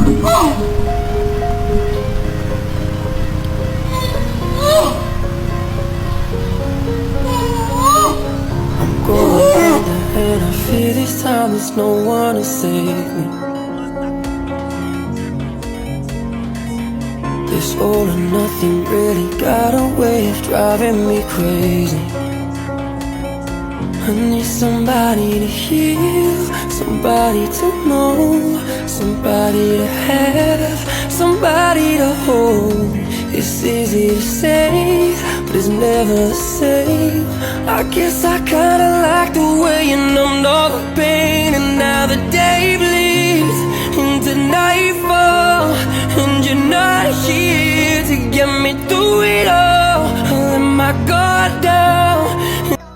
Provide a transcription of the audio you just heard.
Going under and I fear this time there's no one to save me. This all or nothing really got a way of driving me crazy. I need somebody to heal, somebody to know, somebody to have, somebody to hold. It's easy to say, but it's never the same. I guess I kinda like the way